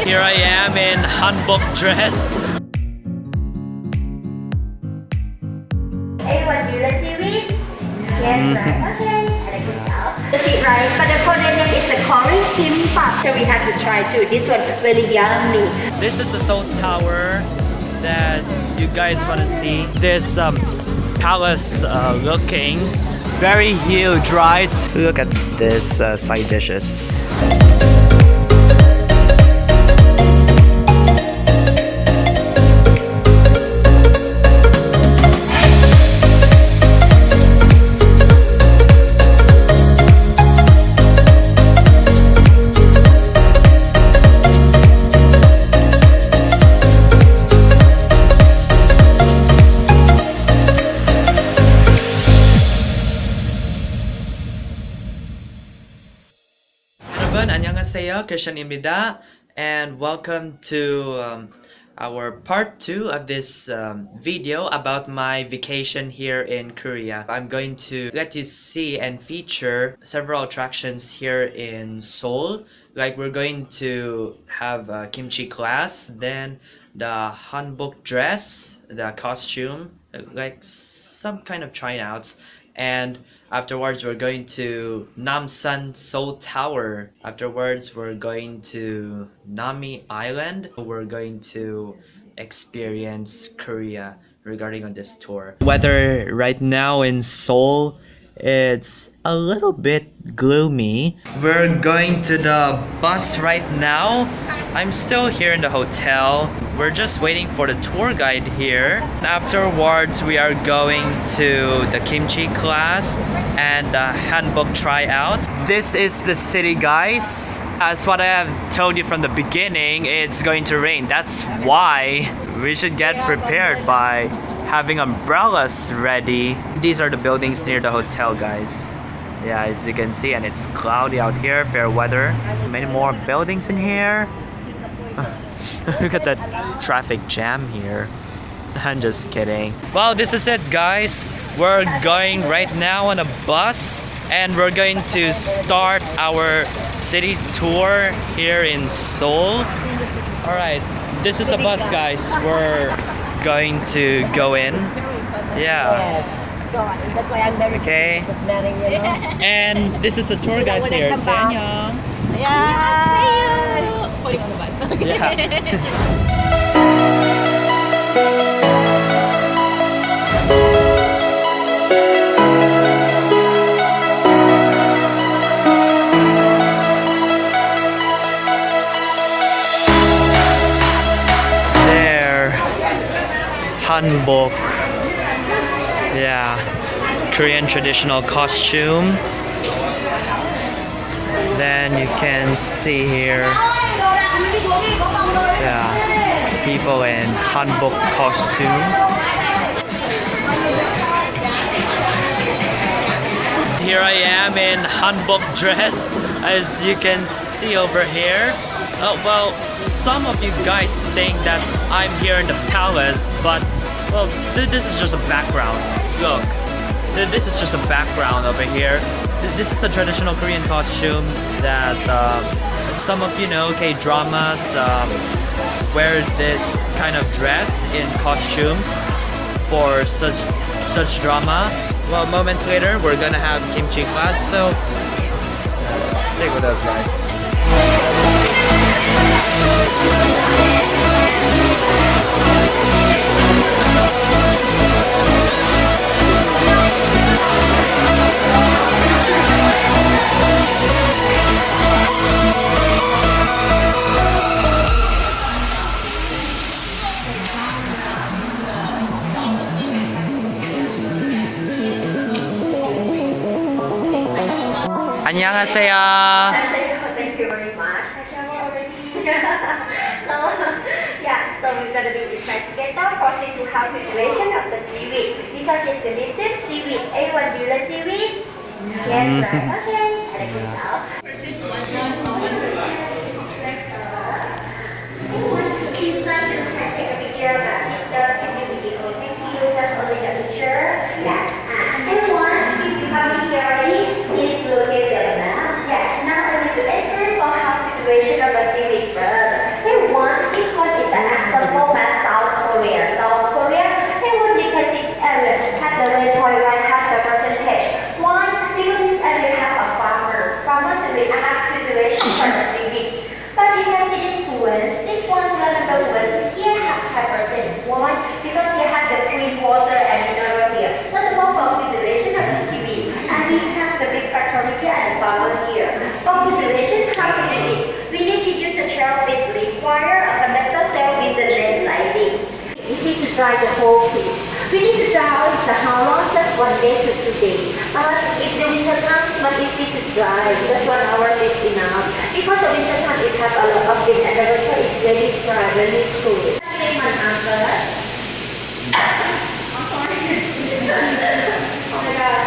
Here I am in hanbok dress. Everyone, you like seaweed? Yes, right. Okay. Check this out. The sheet right, but the Korean name is the Korean Kimbap. So we have to try too. This one really yummy. This is the Seoul Tower that you guys want to see. This palace looking very huge, right? Look at this side dishes. 안녕하세요, Christian입니다, and welcome to our part 2 of this video about my vacation here in Korea. I'm going to let you see and feature several attractions here in Seoul. Like we're going to have a kimchi class, then the hanbok dress, the costume, like some kind of tryouts, and afterwards we're going to Namsan Seoul Tower. Afterwards we're going to Nami Island. We're going to experience Korea regarding on this tour. Weather right now in Seoul, it's a little bit gloomy. We're going to the bus right now. I'm still here in the hotel. We're just waiting for the tour guide here. Afterwards, we are going to the kimchi class and the Hanbok Tryout. This is the city, guys. As what I have told you from the beginning, it's going to rain. That's why we should get prepared by having umbrellas ready. These are the buildings near the hotel, guys. Yeah, as you can see, and it's cloudy out here, fair weather. Many more buildings in here. Look at that traffic jam here. I'm just kidding. Well, this is it, guys. We're going right now on a bus and we're going to start our city tour here in Seoul. Alright, this is the bus, guys. We're going to go in. Yeah. So that's why I'm very okay. And this is the tour guide here. Say annyeong. Yeah. Putting on the bus. Okay. Yeah. Hanbok, yeah, Korean traditional costume. Then you can see here, yeah, people in Hanbok costume. Here I am in Hanbok dress, as you can see over here. Oh, well, some of you guys think that I'm here in the palace, but well, this is just a background. Look, this is just a background over here. This is a traditional Korean costume that some of you know, K-dramas wear this kind of dress in costumes for such drama. Well, moments later, we're gonna have kimchi class, so stick with us, guys. 안녕하세요. Thank you very much. I travel already. So yeah, so we're gonna be inside together for see to how preparation of the seaweed because it's a mixed seaweed. Everyone, do you like seaweed? Yes, right. Okay. Check this out. Please like to take a picture of that. It's the TV video. Thank you. Just only the picture. Yeah. Everyone, if you have it here already, please look at the map. Yeah. Now I need to explain for how preparation of the seaweed first. dry the whole piece. We need to dry the how long? Just 1 day to 2 days. If the winter comes, but easy to dry. Just 1 hour is enough. Because the winter time it has a lot of wind and the winter is very dry, very cool. Oh my god.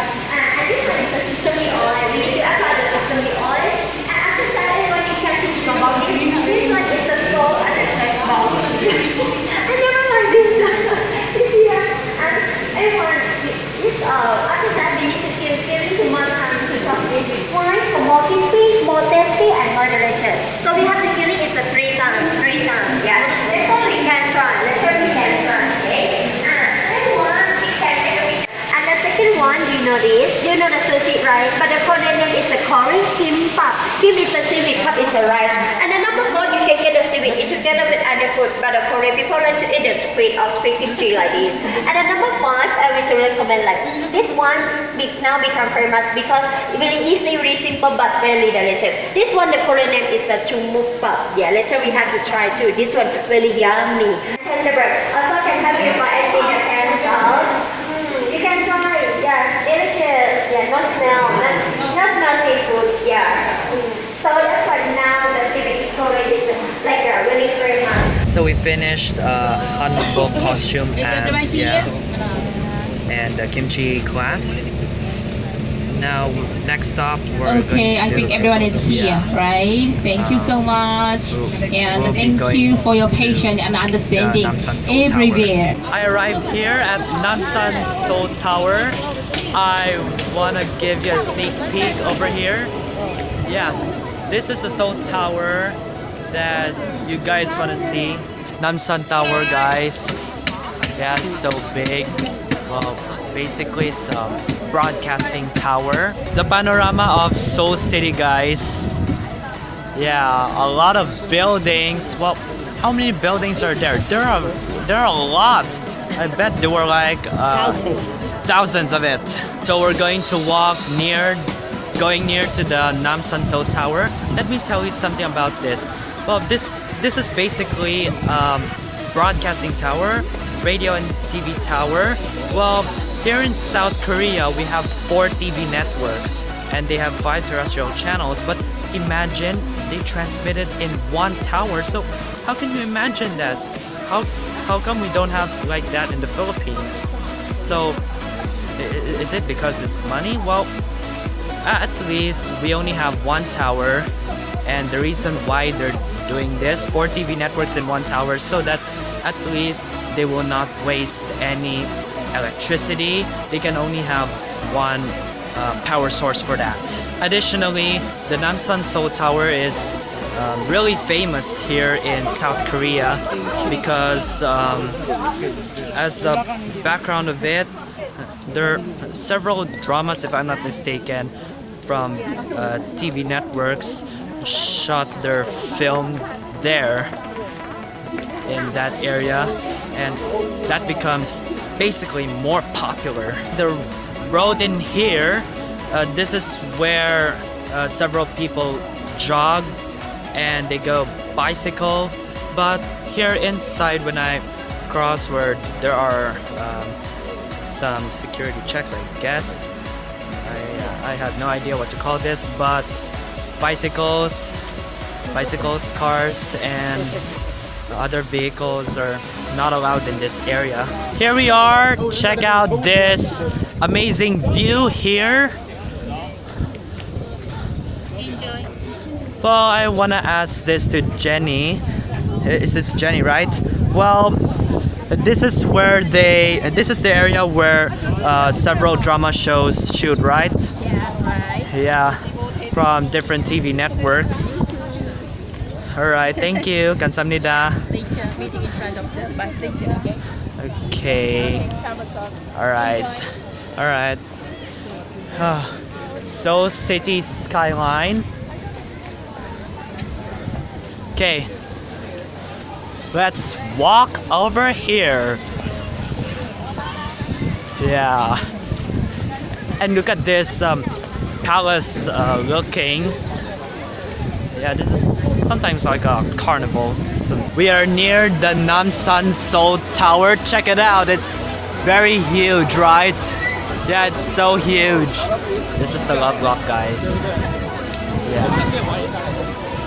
And this one is the sesame oil. We need to apply the sesame oil. And after that, everyone you can see from this one is the salt and the fresh salt. I never like this. This here. And everyone, after that we need to give it to more time to cook this. Why? For more crispy, more tasty, and more delicious. So we have the filling is the 3 times. Yeah. Later we can try. Okay. And the second one, do you know this? Do you know the sushi, right? But the Korean name is the Korean kimbap. Kim is the seaweed, pap is the rice. And the number 4, you can get the seaweed eat together with other food. But the Korean people like to eat the squid or squid kimchi like this. And the number 5, I will to recommend like this one. Now become famous because really easy, really simple, but really delicious. This one, the Korean name is the chumukbap. Yeah, later we have to try too. This one really yummy. And the bread also can have you by adding your hands out. You can try, yeah, delicious, yeah, not smell seafood, yeah. So that's why now the seaweed Korean is like really famous. So we finished Hanbok costume and the kimchi class. Now next stop we're going Okay, to I think everyone is here, right? Thank you so much, and thank you for your patience and understanding Namsan Seoul everywhere. Tower. I arrived here at Namsan Seoul Tower. I want to give you a sneak peek over here. Yeah, this is the Seoul Tower that you guys want to see. Namsan Tower, guys. Yeah, so big. Well, basically it's a broadcasting tower. The panorama of Seoul City, guys. Yeah, a lot of buildings. Well, how many buildings are there? There are a lot. I bet there were like thousands of it. So we're going to walk going near to the Namsan Seoul Tower. Let me tell you something about this. Well, this is basically broadcasting tower, radio and TV tower. Well, here in South Korea, we have 4 TV networks and they have 5 terrestrial channels. But imagine they transmit it in 1 tower. So how can you imagine that? How come we don't have like that in the Philippines? So is it because it's money? Well, at least we only have 1 tower, and the reason why they're doing this 4 TV networks in 1 tower so that at least they will not waste any electricity. They can only have 1 power source for that. Additionally, the Namsan Seoul Tower is really famous here in South Korea because as the background of it, there are several dramas, if I'm not mistaken, from TV networks shot their film there in that area, and that becomes basically more popular. The road in here, this is where several people jog and they go bicycle, but here inside when I cross where there are some security checks, I guess I have no idea what to call this, but bicycles, cars, and other vehicles are not allowed in this area. Here we are. Check out this amazing view here. Enjoy. Well, I want to ask this to Jenny. Is this Jenny, right? Well, this is where this is the area where several drama shows shoot, right? Yes, right. Yeah, from different TV networks. Alright, thank you. 감사합니다. Later, meeting in front of the bus station, okay? Okay. Alright. Alright. Seoul City skyline. Okay. Let's walk over here. Yeah. And look at this palace looking. Yeah, this is sometimes like a carnival. So we are near the Namsan Seoul Tower. Check it out. It's very huge, right? Yeah, it's so huge. This is the love block, guys. Yeah.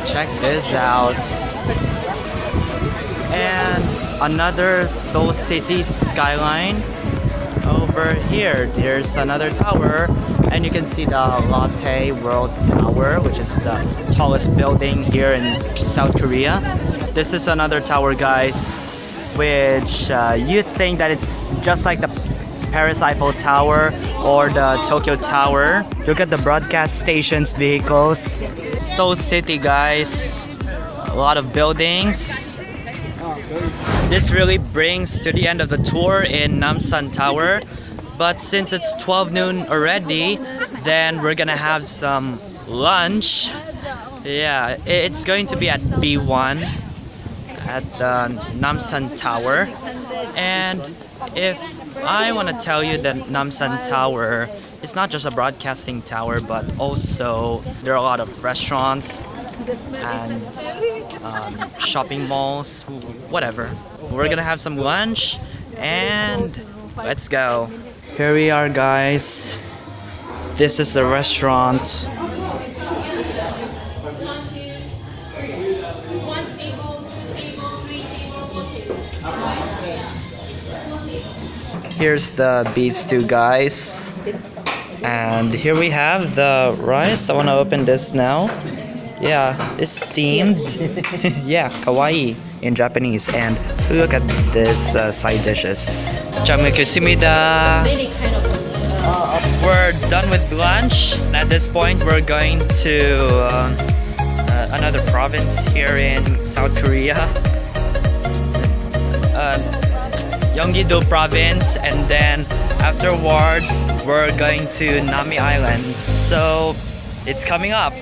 Check this out. And another Seoul City skyline. Over here, there's another tower, and you can see the Lotte World Tower, which is the tallest building here in South Korea. This is another tower, guys, which you think that it's just like the Paris Eiffel Tower or the Tokyo Tower. Look at the broadcast station's vehicles. Seoul City, guys. A lot of buildings. This really brings to the end of the tour in Namsan Tower. But since it's 12 noon already, then we're gonna have some lunch. Yeah, it's going to be at B1 at the Namsan Tower. And if I want to tell you that Namsan Tower is not just a broadcasting tower, but also there are a lot of restaurants and shopping malls, whatever. We're gonna have some lunch and let's go. Here we are, guys. This is the restaurant. Here's the beef stew, guys. And here we have the rice. I want to open this now. Yeah, it's steamed. Yeah, kawaii in Japanese. And look at this side dishes. 잘 먹겠습니다. We're done with lunch. At this point, we're going to another province here in South Korea. Gyeonggi-Do Province, and then afterwards we're going to Nami Island. So it's coming up.